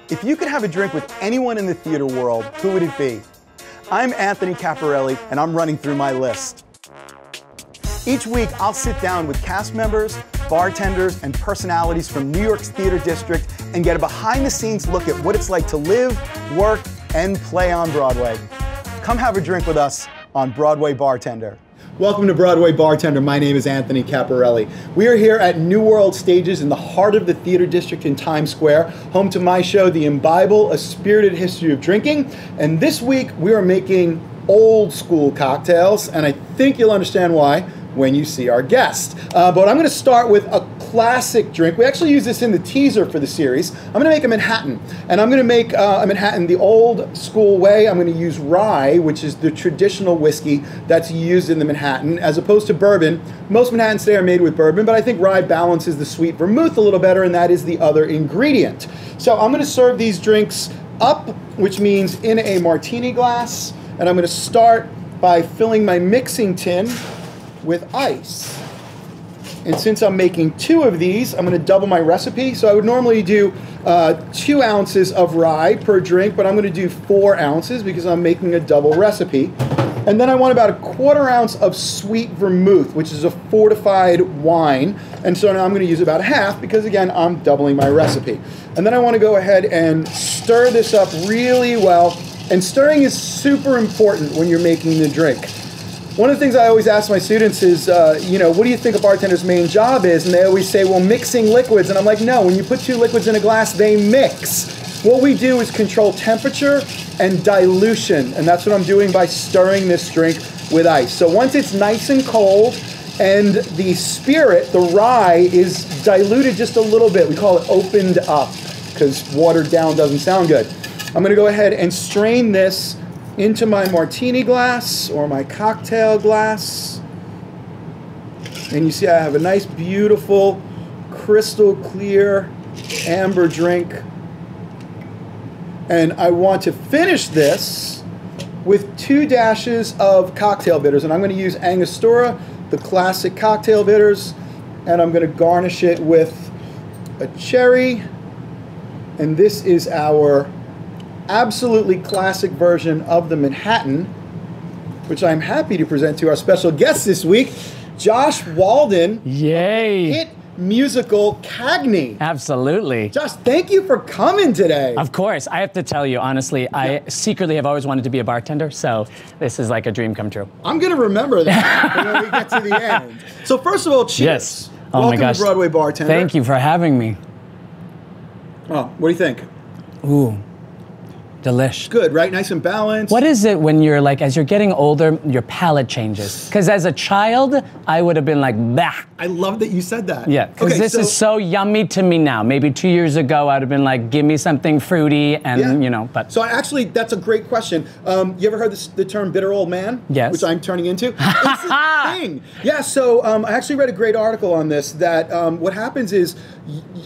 If you could have a drink with anyone in the theater world, who would it be? I'm Anthony Caporale, and I'm running through my list. Each week, I'll sit down with cast members, bartenders, and personalities from New York's theater district and get a behind-the-scenes look at what it's like to live, work, and play on Broadway. Come have a drink with us on Broadway Bartender. Welcome to Broadway Bartender. My name is Anthony Caporale. We are here at New World Stages in the heart of the theater district in Times Square, home to my show, The Imbible, A Spirited History of Drinking. And this week, we are making old school cocktails, and I think you'll understand why when you see our guest. But I'm gonna start with a classic drink. We actually use this in the teaser for the series. I'm gonna make a Manhattan. And I'm gonna make a Manhattan the old school way. I'm gonna use rye, which is the traditional whiskey that's used in the Manhattan, as opposed to bourbon. Most Manhattans today are made with bourbon, but I think rye balances the sweet vermouth a little better, and that is the other ingredient. So I'm gonna serve these drinks up, which means in a martini glass. And I'm gonna start by filling my mixing tin with ice. And since I'm making 2 of these, I'm gonna double my recipe. So I would normally do 2 ounces of rye per drink, but I'm gonna do 4 ounces because I'm making a double recipe. And then I want about a 1/4 ounce of sweet vermouth, which is a fortified wine. And so now I'm gonna use about 1/2 because again, I'm doubling my recipe. And then I wanna go ahead and stir this up really well. And stirring is super important when you're making the drink. One of the things I always ask my students is, what do you think a bartender's main job is? And they always say, well, mixing liquids. And I'm like, no, when you put 2 liquids in a glass, they mix. What we do is control temperature and dilution. And that's what I'm doing by stirring this drink with ice. So once it's nice and cold and the spirit, the rye, is diluted just a little bit, we call it opened up because watered down doesn't sound good. I'm gonna go ahead and strain this into my martini glass or my cocktail glass. And you see I have a nice, beautiful, crystal clear amber drink. And I want to finish this with 2 dashes of cocktail bitters. And I'm gonna use Angostura, the classic cocktail bitters, and I'm gonna garnish it with a cherry. And this is our absolutely classic version of the Manhattan, which I'm happy to present to our special guest this week, Josh Walden. Yay! Hit musical Cagney. Absolutely. Josh, thank you for coming today. Of course. I have to tell you, honestly, I secretly have always wanted to be a bartender, so this is like a dream come true. I'm going to remember that when we get to the end. So first of all, cheers. Yes. Oh Welcome my gosh. to Broadway Bartender. Thank you for having me. Oh, what do you think? Ooh. Delish. Good, right? Nice and balanced. What is it when you're like, as you're getting older, your palate changes? Because as a child, I would have been like, bah. I love that you said that. Yeah, because this is so yummy to me now. Maybe 2 years ago, I'd have been like, give me something fruity and, but. So actually, that's a great question. You ever heard the term bitter old man? Yes. Which I'm turning into? It's a thing. Yeah, so I actually read a great article on this that what happens is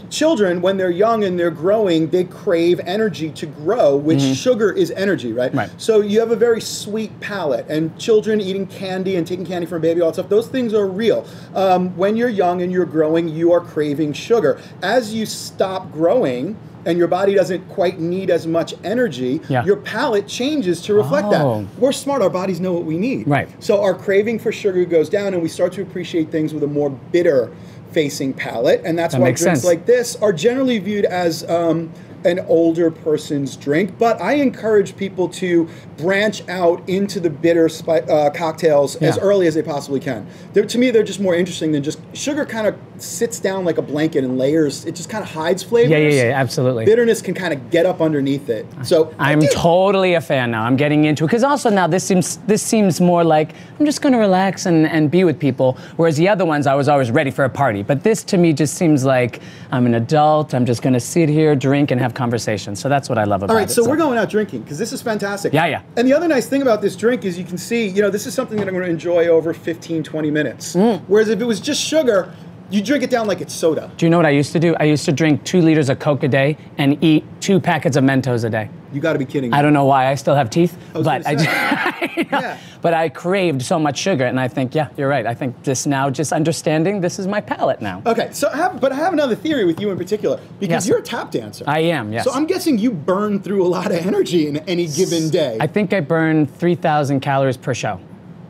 children, when they're young and they're growing, they crave energy to grow, which sugar is energy, right? Right. So you have a very sweet palate, and children eating candy and taking candy from a baby, all that stuff, those things are real. When you're young and you're growing, you are craving sugar. As you stop growing, and your body doesn't quite need as much energy, your palate changes to reflect that. We're smart, our bodies know what we need. Right. So our craving for sugar goes down, and we start to appreciate things with a more bitter facing palate, and that's why drinks like this are generally viewed as an older person's drink, but I encourage people to branch out into the bitter cocktails as early as they possibly can. To me, they're just more interesting than just sugar. Kind of sits down like a blanket and layers. It just kind of hides flavors. Yeah, absolutely. Bitterness can kind of get up underneath it. So I'm totally a fan now. I'm getting into it because also now this seems more like I'm just going to relax and be with people. Whereas the other ones, I was always ready for a party. But this to me just seems like I'm an adult. I'm just going to sit here, drink, and have conversation. So that's what I love about it. All right, so we're going out drinking because this is fantastic. Yeah. And the other nice thing about this drink is you can see, this is something that I'm going to enjoy over 15, 20 minutes. Whereas if it was just sugar, you drink it down like it's soda. Do you know what I used to do? I used to drink 2 liters of Coke a day and eat 2 packets of Mentos a day. You got to be kidding me. I don't know why I still have teeth, but Yeah. But I craved so much sugar, and I think, yeah, you're right. I think this now, just understanding, this is my palate now. Okay, so but I have another theory with you in particular, because you're a tap dancer. I am, yes. So I'm guessing you burn through a lot of energy in any given day. I think I burn 3,000 calories per show.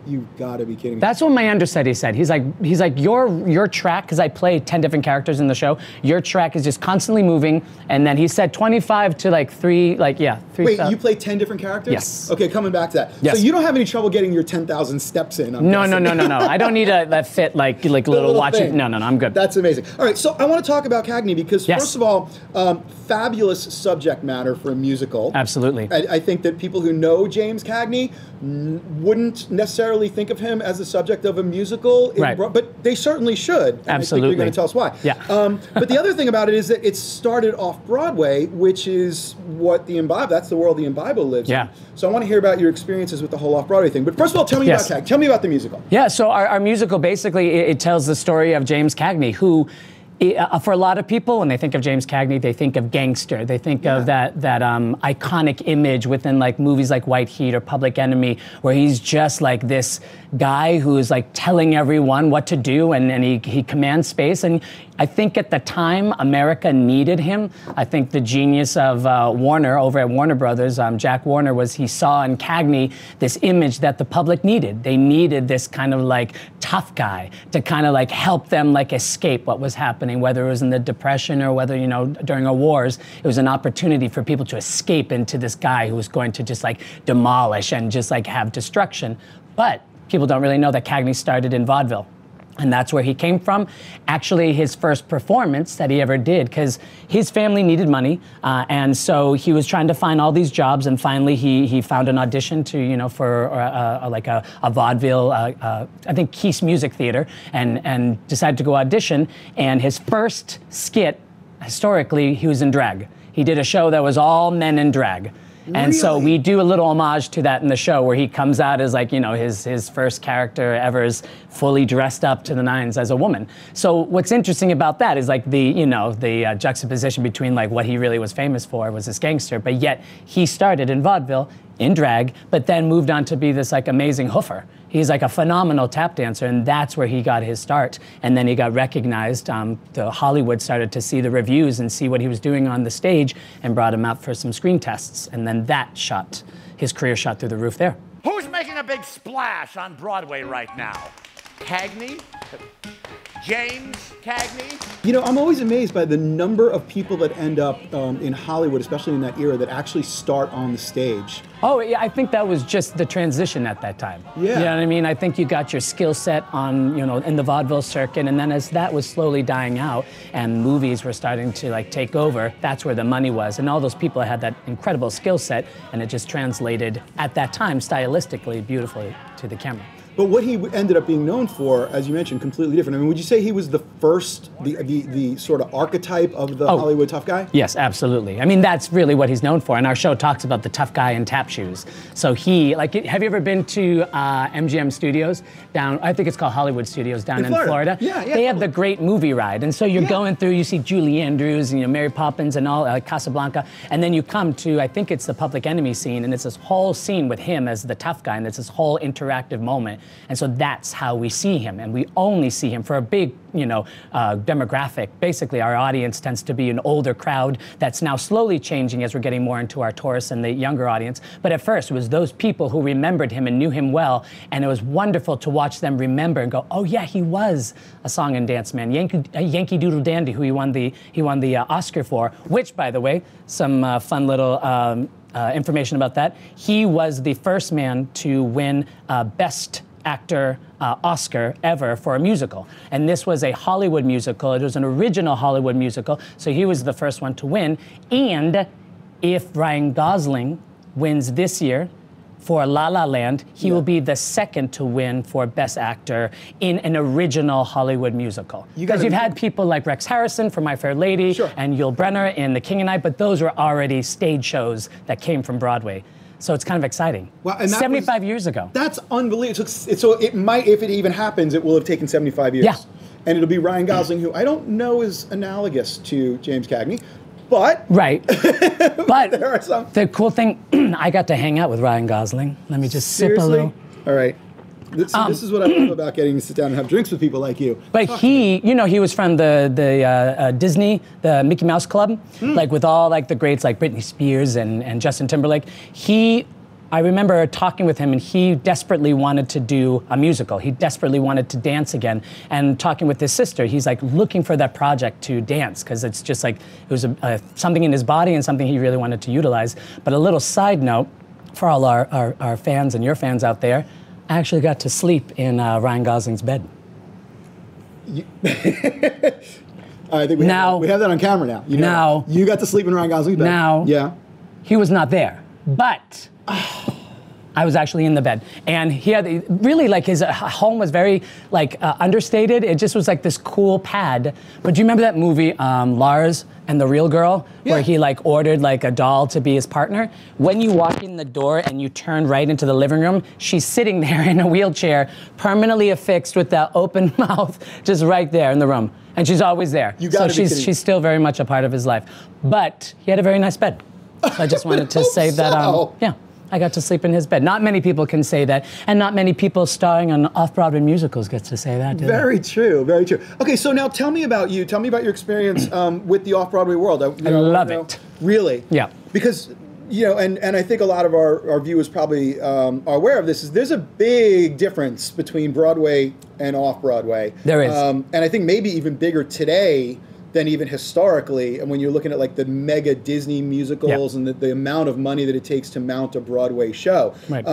You've got to be kidding me. That's what my understudy said. He's like your track, because I play 10 different characters in the show. Your track is just constantly moving, and then he said 25 to like 3, like yeah. 3, Wait, you play 10 different characters? Yes. Okay, coming back to that. Yes. So you don't have any trouble getting your 10,000 steps in? No. I don't need that fit like little watching. No, I'm good. That's amazing. All right, so I want to talk about Cagney because first of all, fabulous subject matter for a musical. Absolutely. I think that people who know James Cagney wouldn't necessarily think of him as the subject of a musical, right. But they certainly should. And Absolutely. I think you're going to tell us why. Yeah. But the other thing about it is that it started off-Broadway, which is what that's the world the Imbibo lives in. So I want to hear about your experiences with the whole off-Broadway thing. But first of all, tell me about Cagney. Tell me about the musical. Yeah, so our musical, basically, it tells the story of James Cagney, who, for a lot of people, when they think of James Cagney, they think of gangster. They think of that iconic image within like movies like White Heat or Public Enemy, where he's just like this guy who is like telling everyone what to do, and he commands space. And I think at the time, America needed him. I think the genius of Warner, over at Warner Brothers, Jack Warner, he saw in Cagney this image that the public needed. They needed this kind of like tough guy to kind of like help them like escape what was happening, whether it was in the Depression or whether, during our wars. It was an opportunity for people to escape into this guy who was going to just like demolish and just like have destruction. But people don't really know that Cagney started in vaudeville. And that's where he came from. Actually, his first performance that he ever did, because his family needed money, and so he was trying to find all these jobs, and finally he found an audition to, for a vaudeville, I think Keith's Music Theater, and decided to go audition. And his first skit, historically, he was in drag. He did a show that was all men in drag. And so we do a little homage to that in the show, where he comes out as like, his first character ever is fully dressed up to the nines as a woman. So what's interesting about that is like the juxtaposition between like what he really was famous for was this gangster, but yet he started in vaudeville in drag, but then moved on to be this like amazing hoofer. He's like a phenomenal tap dancer, and that's where he got his start. And then he got recognized. The Hollywood started to see the reviews and see what he was doing on the stage, and brought him out for some screen tests. And then his career shot through the roof there. Who's making a big splash on Broadway right now? Cagney? James Cagney? I'm always amazed by the number of people that end up in Hollywood, especially in that era, that actually start on the stage. Oh, yeah, I think that was just the transition at that time. Yeah. You know what I mean? I think you got your skill set on, in the vaudeville circuit, and then as that was slowly dying out and movies were starting to like take over, that's where the money was. And all those people had that incredible skill set, and it just translated at that time stylistically beautifully to the camera. But what he ended up being known for, as you mentioned, completely different. I mean, would you say he was the first, the sort of archetype of the Hollywood tough guy? Yes, absolutely. I mean, that's really what he's known for. And our show talks about the tough guy in tap shoes. So have you ever been to MGM Studios down, I think it's called Hollywood Studios down in Florida? Yeah. They have the great movie ride. And so you're going through, you see Julie Andrews and Mary Poppins and all, Casablanca. And then you come to, I think it's the Public Enemy scene, and it's this whole scene with him as the tough guy, and it's this whole interactive moment. And so that's how we see him, and we only see him for a big, demographic. Basically, our audience tends to be an older crowd that's now slowly changing as we're getting more into our tourists and the younger audience. But at first, it was those people who remembered him and knew him well, and it was wonderful to watch them remember and go, oh yeah, he was a song and dance man, Yankee Doodle Dandy, who he won the Oscar for, which, by the way, some fun little information about that. He was the first man to win Best Actor Oscar ever for a musical. And this was a Hollywood musical. It was an original Hollywood musical, so he was the first one to win. And if Ryan Gosling wins this year for La La Land, he will be the second to win for Best Actor in an original Hollywood musical. Because you've had people like Rex Harrison for My Fair Lady, and Yul Brynner in The King and I, but those were already stage shows that came from Broadway. So it's kind of exciting. Wow, and 75 years ago. That's unbelievable. So it might, if it even happens, it will have taken 75 years. Yeah. And it'll be Ryan Gosling, who I don't know is analogous to James Cagney. But Right. But there are some. the cool thing, I got to hang out with Ryan Gosling. Let me just sip a Seriously? little. All right. This is what I love about getting to sit down and have drinks with people like you. But he, you know, he was from the Disney, the Mickey Mouse Club, like with all like the greats like Britney Spears and Justin Timberlake. I remember talking with him, and he desperately wanted to do a musical. He desperately wanted to dance again. And talking with his sister, he's like looking for that project to dance, because it's just like, it was something in his body and something he really wanted to utilize. But a little side note for all our fans and your fans out there, I actually got to sleep in Ryan Gosling's bed. I think we have that on camera now. You got to sleep in Ryan Gosling's bed. Now, yeah. He was not there, but I was actually in the bed, and he had really like his home was very like understated. It just was like this cool pad. But do you remember that movie Lars and the Real Girl, where he like ordered like a doll to be his partner? When you walk in the door and you turn right into the living room, she's sitting there in a wheelchair, permanently affixed with that open mouth, just right there in the room, and she's always there. She's still very much a part of his life. But he had a very nice bed. So I just wanted to say that. Yeah. I got to sleep in his bed. Not many people can say that, and not many people starring on off-Broadway musicals get to say that, do they? Very true, very true. Okay, so now tell me about you. Tell me about your experience with the off-Broadway world. I love it. Really? Yeah. Because, you know, and I think a lot of our viewers probably are aware of this, is there's a big difference between Broadway and off-Broadway. There is. And I think maybe even bigger today than even historically, and when you're looking at like the mega Disney musicals and the amount of money that it takes to mount a Broadway show. Right.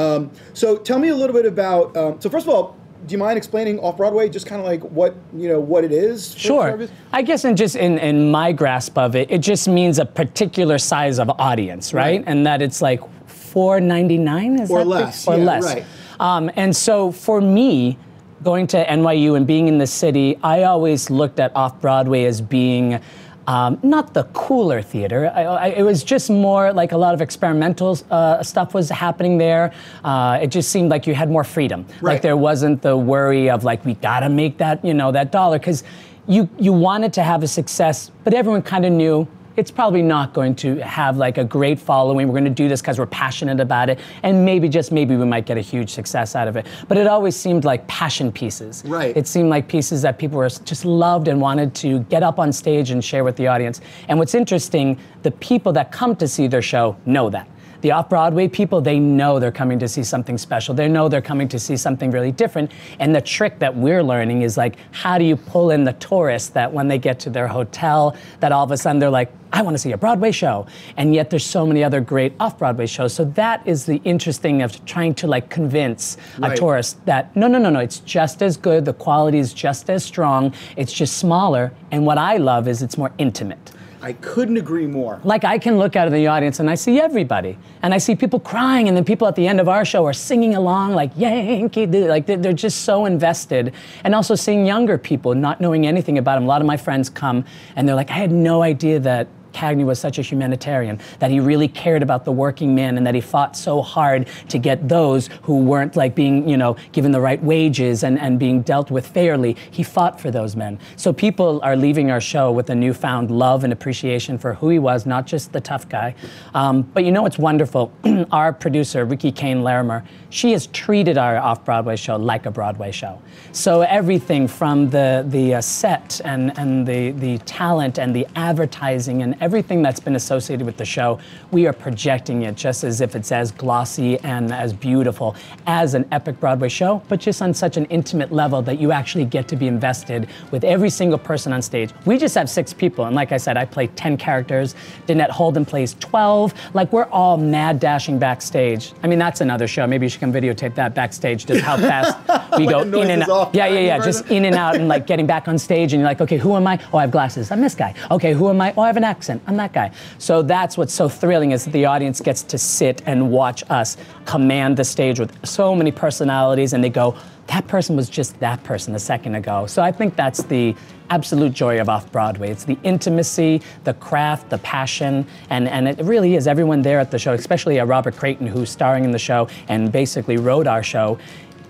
So tell me a little bit about, so first of all, do you mind explaining off-Broadway, just kind of like what it is? Sure. I guess in my grasp of it, it just means a particular size of audience, right? And that it's like $4.99, is or that less. Or yeah, less. Right. And so for me, going to NYU and being in the city, I always looked at off-Broadway as being not the cooler theater. It was just more like a lot of experimental stuff was happening there. It just seemed like you had more freedom. Right. Like there wasn't the worry of like, we gotta make that, that dollar, because you wanted to have a success, but everyone kind of knew it's probably not going to have like a great following. We're going to do this because we're passionate about it, and maybe, just maybe, we might get a huge success out of it. But it always seemed like passion pieces. Right. It seemed like pieces that people were just loved and wanted to get up on stage and share with the audience. And what's interesting, the people that come to see their show know that. The off-Broadway people, they know they're coming to see something special. They know they're coming to see something really different. And the trick that we're learning is like, how do you pull in the tourists that when they get to their hotel, that all of a sudden they're like, I want to see a Broadway show. And yet there's so many other great off-Broadway shows. So that is the interesting of trying to like convince a tourist that, no, it's just as good. The quality is just as strong. It's just smaller. And what I love is it's more intimate. I couldn't agree more. Like I can look out of the audience and I see everybody, and I see people crying, and then people at the end of our show are singing along like Yankee, like they're just so invested. And also seeing younger people not knowing anything about them. A lot of my friends come and they're like, I had no idea that Cagney was such a humanitarian, that he really cared about the working man, and that he fought so hard to get those who weren't like being, given the right wages and being dealt with fairly. He fought for those men. So people are leaving our show with a newfound love and appreciation for who he was, not just the tough guy. But it's wonderful. Our producer, Ricky Kane Larimer, she has treated our off-Broadway show like a Broadway show. So everything from the set and the talent and the advertising and everything that's been associated with the show, we are projecting it just as if it's as glossy and as beautiful as an epic Broadway show, but just on such an intimate level that you actually get to be invested with every single person on stage. We just have 6 people, and like I said, I play 10 characters. Danette Holden plays 12. Like, we're all mad dashing backstage. I mean, that's another show. Maybe you should come videotape that backstage, just how fast we go in and out. Yeah, just in and out, and like getting back on stage, and you're like, okay, who am I? Oh, I have glasses. I'm this guy. Okay, who am I? Oh, I have an accent. I'm that guy. So that's what's so thrilling, is that the audience gets to sit and watch us command the stage with so many personalities, and they go, that person was just that person a second ago. So I think that's the absolute joy of off-Broadway. It's the intimacy, the craft, the passion, and it really is everyone there at the show, especially Robert Creighton, who's starring in the show and basically wrote our show.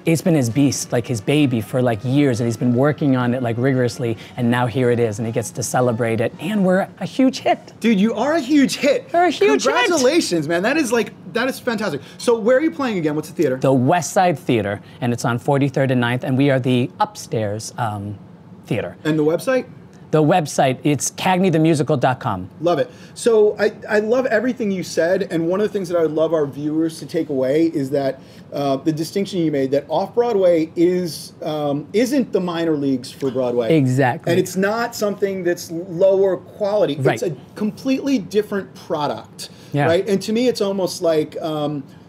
it's been his beast, like his baby for like years, and he's been working on it like rigorously, and now here it is, and he gets to celebrate it, and we're a huge hit. Dude, you are a huge hit. We're a huge hit. Congratulations, man. That is fantastic. So where are you playing again? What's the theater? The West Side Theater, and it's on 43rd and 9th, and we are the upstairs theater. And the website? The website, it's cagneythemusical.com. Love it. So I love everything you said, and one of the things that I would love our viewers to take away is that the distinction you made, that off-Broadway isn't the minor leagues for Broadway. Exactly. And it's not something that's lower quality. Right. It's a completely different product, Yeah. right? And to me, it's almost like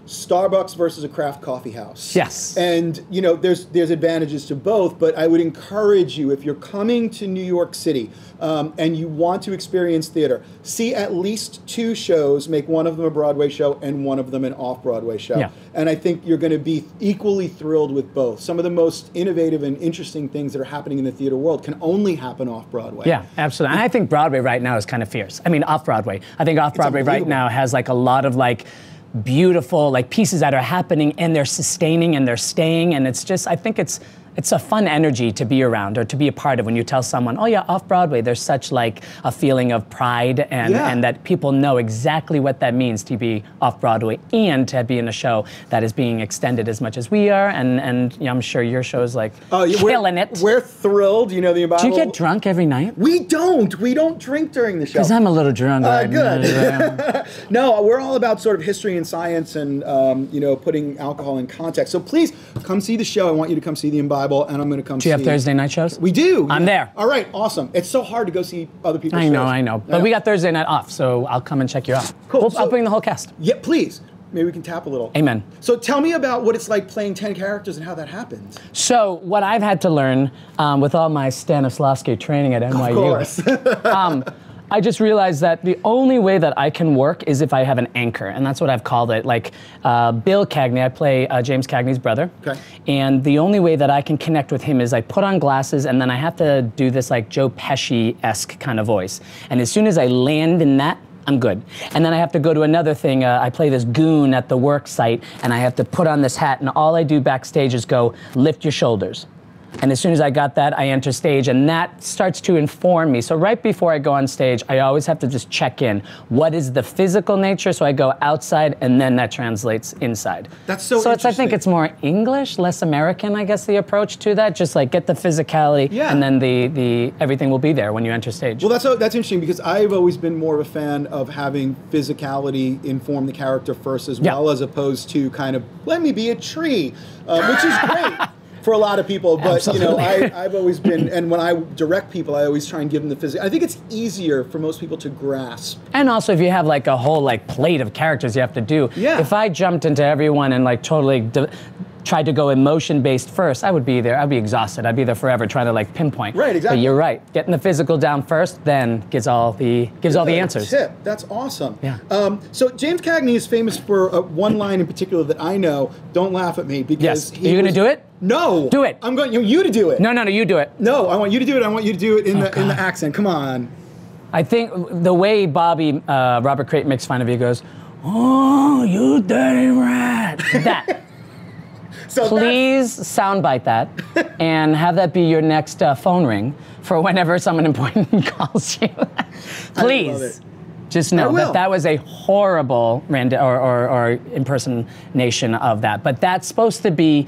Starbucks versus a craft coffee house. Yes. And you know, there's advantages to both, but I would encourage you, if you're coming to New York City and you want to experience theater, see at least 2 shows, make one of them a Broadway show and one of them an off-Broadway show. Yeah. And I think you're going to be equally thrilled with both. Some of the most innovative and interesting things that are happening in the theater world can only happen off-Broadway. Yeah, absolutely. And I think Broadway right now is kind of fierce. I mean, off-Broadway. I think off-Broadway right now has like a lot of like beautiful like pieces that are happening, and they're sustaining and they're staying, and it's just, I think it's a fun energy to be around or to be a part of when you tell someone, oh yeah, off-Broadway, there's such like a feeling of pride and that people know exactly what that means to be off-Broadway and to be in a show that is being extended as much as we are, and you know, I'm sure your show's like killing it. We're thrilled, you know, the Bible. Do you get drunk every night? We don't drink during the show. Because I'm a little drunk right good. now. No, we're all about sort of history and science and, you know, putting alcohol in context. So please come see the show. I want you to come see the Bible, and I'm going to come see. Do you have Thursday night shows? We do. I'm there. All right, awesome. It's so hard to go see other people's shows. I know. But we got Thursday night off, so I'll come and check you out. Cool. I'll bring the whole cast. Yeah, please. Maybe we can tap a little. Amen. So tell me about what it's like playing 10 characters and how that happens. So what I've had to learn with all my Stanislavski training at NYU. Of course. I just realized that the only way that I can work is if I have an anchor, and that's what I've called it. Like Bill Cagney, I play James Cagney's brother, okay. And the only way that I can connect with him is I put on glasses, and then I have to do this like Joe Pesci-esque kind of voice. And as soon as I land in that, I'm good. And then I have to go to another thing. I play this goon at the work site, and I have to put on this hat, and all I do backstage is go, lift your shoulders. And as soon as I got that, I enter stage, and that starts to inform me. So right before I go on stage, I always have to just check in. What is the physical nature? So I go outside, and then that translates inside. That's so interesting. I think it's more English, less American, I guess, the approach to that. Just like get the physicality, and then the everything will be there when you enter stage. Well, that's interesting, because I've always been more of a fan of having physicality inform the character first as well, as opposed to kind of, let me be a tree, which is great. For a lot of people, but Absolutely. you know, I've always been, and when I direct people, I always try and give them the physical. I think it's easier for most people to grasp. And also, if you have like a whole like plate of characters you have to do, if I jumped into everyone and like totally tried to go emotion-based first, I would be there. I'd be exhausted. I'd be there forever trying to like pinpoint. Right, exactly. But you're right. Getting the physical down first, then gives all the answers. Tip. That's awesome. Yeah. So James Cagney is famous for one line in particular that I know. Don't laugh at me, because Are you going to do it? No. Do it. I'm going you to do it. No, you do it. No, I want you to do it. I want you to do it in the accent. Come on. I think the way Bobby, Robert Crate makes fun of you goes, oh, you dirty rat. That. So please soundbite that and have that be your next phone ring for whenever someone important calls you. Please. I love it. Just know that was a horrible or impersonation of that. But that's supposed to be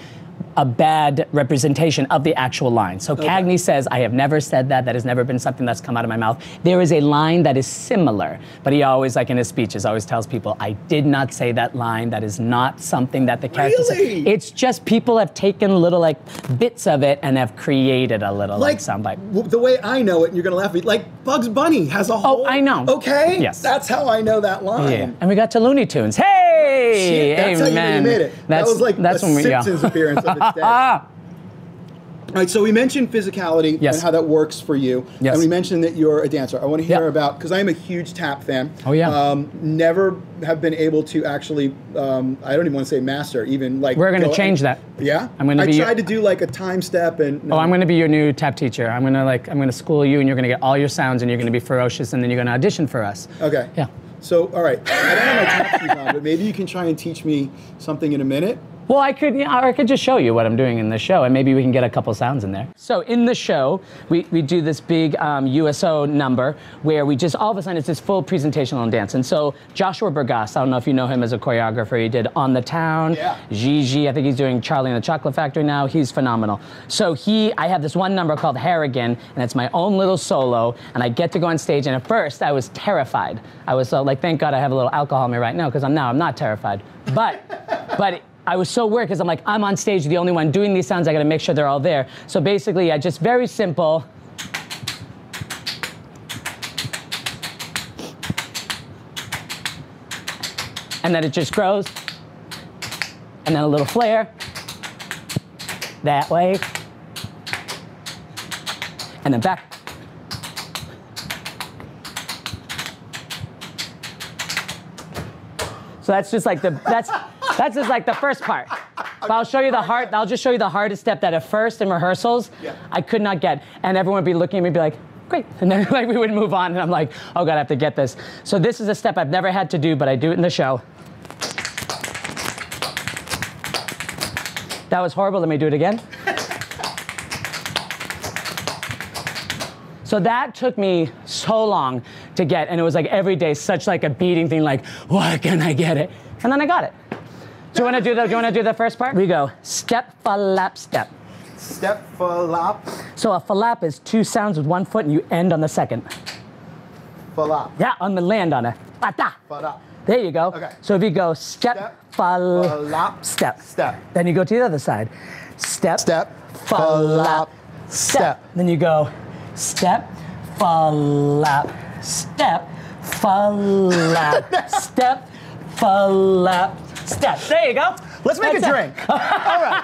a bad representation of the actual line. So Cagney says, I have never said that. That has never been something that's come out of my mouth. There is a line that is similar, but he always, like in his speeches, always tells people, I did not say that line. That is not something that the character said. It's just people have taken little like bits of it and have created a little like soundbite. The way I know it, and you're going to laugh at me, like Bugs Bunny has a whole... Oh, I know. Okay? Yes. That's how I know that line. Yeah. And we got to Looney Tunes. Hey! Shit, that's how you made it. That was like a Simpsons appearance of its day. All right, so we mentioned physicality and how that works for you. Yes. And we mentioned that you're a dancer. I want to hear about, because I am a huge tap fan. Oh, yeah. Never have been able to actually, I don't even want to say master, even like... We're going to change that. Yeah? I tried to do like a time step and... No. Oh, I'm going to be your new tap teacher. I'm going to school you, and you're going to get all your sounds, and you're going to be ferocious, and then you're going to audition for us. Okay. Yeah. So, all right. I don't have my tap shoes on, but maybe you can try and teach me something in a minute. Well, I could, or I could just show you what I'm doing in the show, and maybe we can get a couple sounds in there. So in the show, we do this big USO number where we just, all of a sudden, it's this full presentation on dance. And so Joshua Bergasse, I don't know if you know him as a choreographer, he did On the Town, Gigi, I think he's doing Charlie and the Chocolate Factory now, he's phenomenal. So I have this one number called Harrigan, and it's my own little solo, and I get to go on stage, and at first I was terrified. I was like, thank God I have a little alcohol in me right now, because I'm not terrified. But I was so worried because I'm like, I'm on stage, the only one doing these sounds, I gotta make sure they're all there. So basically, I just very simple. And then it just grows. And then a little flare. That way. And then back. So that's just like that's just like the first part. But I'll show you I'll just show you the hardest step that at first in rehearsals, I could not get. And everyone would be looking at me and be like, great. And then like we would move on and I'm like, oh God, I have to get this. So this is a step I've never had to do, but I do it in the show. That was horrible, let me do it again. So that took me so long to get, and it was like every day, such like a beating thing, like, why can't I get it? And then I got it. Do you want to do the first part? We go step, falap, step. Step, falap. So a falap is 2 sounds with 1 foot, and you end on the second. Falap. Yeah, on the land on it. Pata. Falap. There you go. Okay. So if you go step, falap, step. Step. Then you go to the other side. Step, Step, falap, step. Then you go step, falap, step, falap, step, falap, step. There you go. Let's make a drink. All right.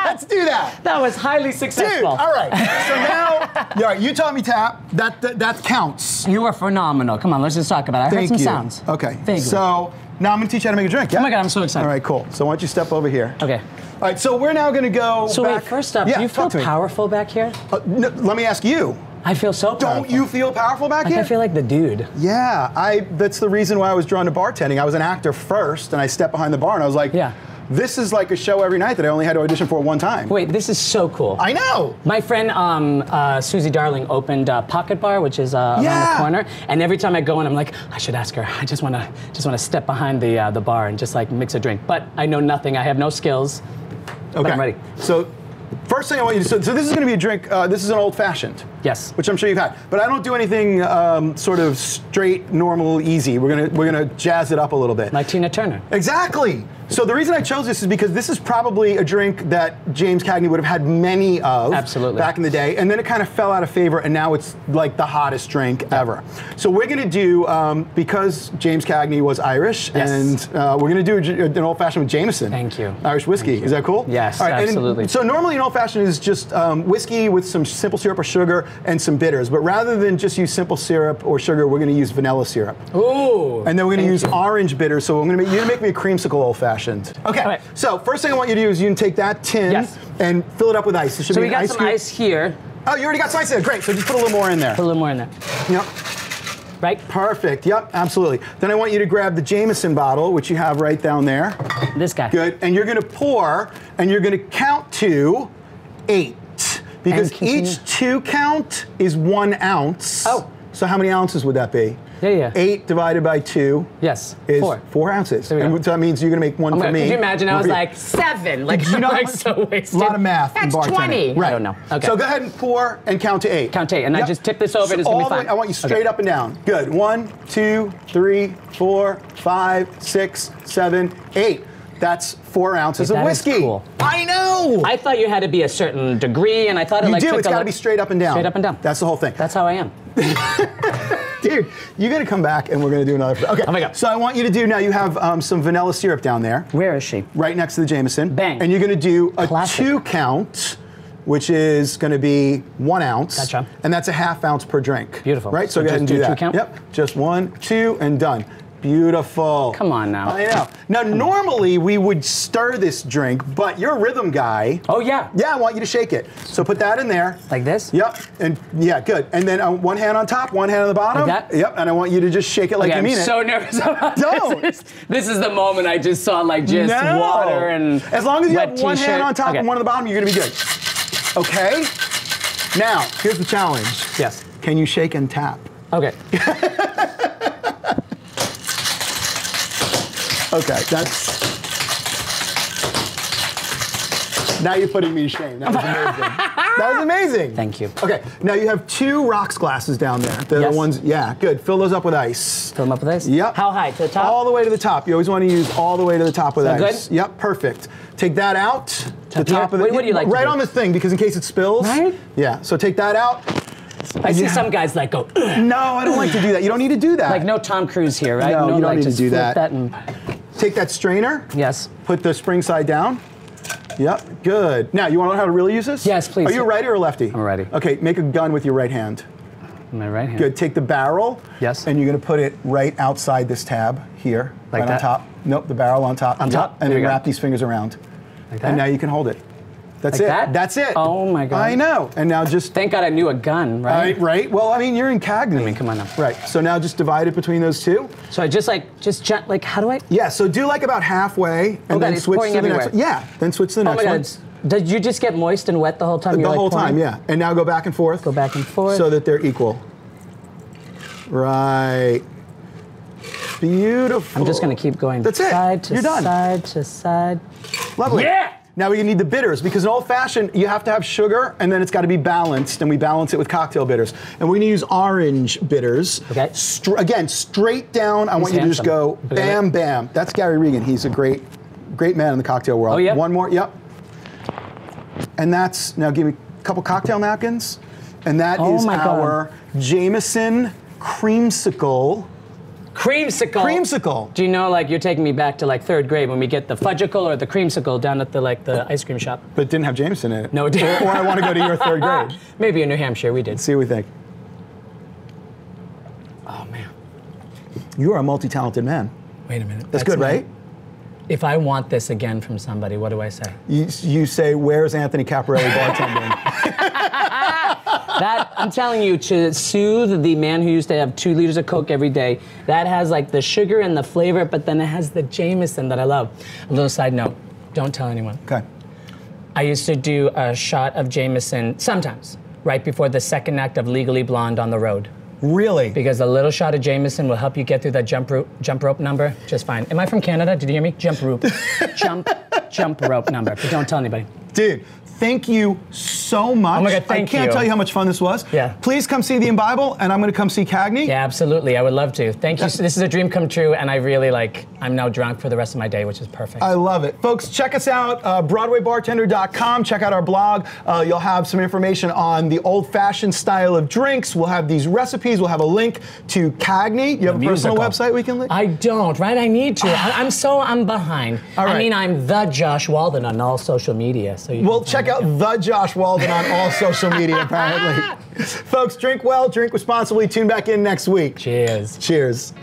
Let's do that. That was highly successful. Dude, all right. So now, all right, you taught me tap. That counts. You were phenomenal. Come on, let's just talk about it. I heard some sounds. Okay. Vaguely. So now I'm going to teach you how to make a drink. Yeah? Oh my God, I'm so excited. All right, cool. So why don't you step over here? Okay. All right, so we're now going to go So back. wait, first up, do you feel powerful back here? No, let me ask you. I feel so powerful. Don't you feel powerful back here? I feel like the dude. Yeah, that's the reason why I was drawn to bartending. I was an actor first, and I stepped behind the bar, and I was like, this is like a show every night that I only had to audition for one time. Wait, this is so cool. I know. My friend Susie Darling opened Pocket Bar, which is around the corner, and every time I go in, I'm like, I should ask her. I just want to step behind the bar and just like mix a drink. But I know nothing. I have no skills. Okay. But I'm ready. So, first thing I want you to do. So this is going to be a drink. This is an old-fashioned. Yes. Which I'm sure you've had. But I don't do anything sort of straight, normal, easy. We're gonna jazz it up a little bit. Like Tina Turner. Exactly. So the reason I chose this is because this is probably a drink that James Cagney would have had many of back in the day, and then it kind of fell out of favor, and now it's like the hottest drink ever. So we're going to do, because James Cagney was Irish, and we're going to do an old-fashioned with Jameson. Thank you. Irish whiskey. Is that cool? Yes, all right, absolutely. So normally an old-fashioned is just whiskey with some simple syrup or sugar and some bitters, but rather than just use simple syrup or sugar, we're going to use vanilla syrup. Ooh. And then we're going to use orange bitters, so you're going to make me a creamsicle old-fashioned. Okay. Right. So first thing I want you to do is you can take that tin and fill it up with ice. So we got some ice here. Oh, you already got some ice there. Great. So just put a little more in there. Put a little more in there. Yep. Right? Perfect. Yep, absolutely. Then I want you to grab the Jameson bottle, which you have right down there. This guy. Good. And you're going to pour, and you're going to count to 8. Because each 2 count is 1 ounce. Oh. So how many ounces would that be? Yeah. 8 divided by 2 is 4 ounces. And so that means you're going to make one for me. Could you imagine? I was like 7. Like, you know, like so wasted. A lot of math in bartending. That's 20. Right. I don't know. Okay. So go ahead and pour and count to 8. Count to 8. And I just tip this over and it's going to be fine. I want you straight up and down. Good. 1, 2, 3, 4, 5, 6, 7, 8. That's 4 ounces of whiskey. Is cool. I know. I thought you had to be a certain degree, and I thought it like You do. It's got to be straight up and down. Straight up and down. That's the whole thing. That's how I am. Dude, you're going to come back and we're going to do another. Okay. Oh my God. So I want you to do now, you have some vanilla syrup down there. Where is she? Right next to the Jameson. Bang. And you're going to do a 2 count, which is going to be 1 ounce. Gotcha. And that's a ½ ounce per drink. Beautiful. Right? So go ahead and do that. 2 count? Yep. Just 1, 2, and done. Beautiful. Come on now. I know. Now, normally we would stir this drink, but you're a rhythm guy. Oh, yeah. Yeah, I want you to shake it. So put that in there. Like this? Yep. And yeah, good. And then one hand on top, one hand on the bottom. Like that? Yep. And I want you to just shake it like you mean it. I'm so nervous about Don't. This is the moment I just saw, like, just water and as long as you wet have one hand on top and one on the bottom, you're going to be good. Okay? Now, here's the challenge. Yes. Can you shake and tap? Okay. Okay, that's... Now you're putting me to shame. That was amazing. That was amazing. Thank you. Okay, now you have 2 rocks glasses down there. They're the ones, yeah, good. Fill those up with ice. Fill them up with ice? Yep. How high, to the top? All the way to the top. You always want to use all the way to the top with ice. Good? Yep, perfect. Take that out. The top of What do you like to right do? on the thing, because in case it spills. Right? Yeah, so take that out. I see some guys like go, ugh. No, I don't like to do that. You don't need to do that. Like no Tom Cruise here, right? No, you don't like, need to just do flip that. and... Take that strainer. Yes. Put the spring side down. Yep, good. Now, you want to know how to really use this? Yes, please. Are you a righty or a lefty? I'm a righty. Okay, make a gun with your right hand. My right hand. Good, take the barrel. Yes. And you're going to put it right outside this tab here. Like right that? on top. Nope, the barrel on top. On top? And There then you go. wrap these fingers around. Like that? And now you can hold it. That's Like it. that? That's it. Oh my God. I know. And now just... Thank God I knew a gun, right? Right. Well, I mean, you're in Cagney. I mean, come on now. Right. So now just divide it between those 2. So I just like, how do I? Yeah, so do like about halfway and then it's switch to pouring the everywhere. next one. Yeah, then switch to the Oh next my one. God. Did you just get moist and wet the whole time? The You're whole like pouring? time, yeah. And now go back and forth. Go back and forth. So that they're equal. Right. Beautiful. I'm just going to keep going. That's it. Side to You're done. side to side. Lovely. Yeah! Now we need the bitters, because in old fashioned, you have to have sugar, and then it's got to be balanced, and we balance it with cocktail bitters. And we're going to use orange bitters. Okay. Again, straight down. I want you to just go bam, bam. That's Gary Regan. He's a great man in the cocktail world. Oh, yeah? One more, yep. And that's, now give me a couple cocktail napkins. And that is our Jameson creamsicle. Creamsicle. Do you know, like, you're taking me back to like 3rd grade when we get the fudgicle or the creamsicle down at the ice cream shop? But it didn't have Jameson in it. No, it didn't. Or I want to go to your 3rd grade. Maybe in New Hampshire we did. See what we think. Oh man. You are a multi-talented man. Wait a minute. That's good, right? If I want this again from somebody, what do I say? You say, where's Anthony Caporale bartending? That, I'm telling you, to soothe the man who used to have 2 liters of Coke every day, that has like the sugar and the flavor, but then it has the Jameson that I love. A little side note, don't tell anyone. Okay. I used to do a shot of Jameson sometimes, right before the 2nd act of Legally Blonde on the road. Really? Because a little shot of Jameson will help you get through that jump rope number just fine. Am I from Canada? Did you hear me? Jump rope. jump rope number. But don't tell anybody. Dude, thank you so much. Oh my God, thank you. I can't tell you how much fun this was. Yeah. Please come see the Imbible, and I'm going to come see Cagney. Yeah, absolutely. I would love to. Thank you. This is a dream come true, and I really I'm now drunk for the rest of my day, which is perfect. I love it. Folks, check us out, BroadwayBartender.com. Check out our blog. You'll have some information on the old-fashioned style of drinks. We'll have these recipes. We'll have a link to Cagney. You have a personal website we can link? I don't, right? I need to. I'm behind. All right. I mean, I'm the Josh Walden on all social media. So well, check out the Josh Walden on all social media, apparently. Folks, drink well, drink responsibly. Tune back in next week. Cheers. Cheers.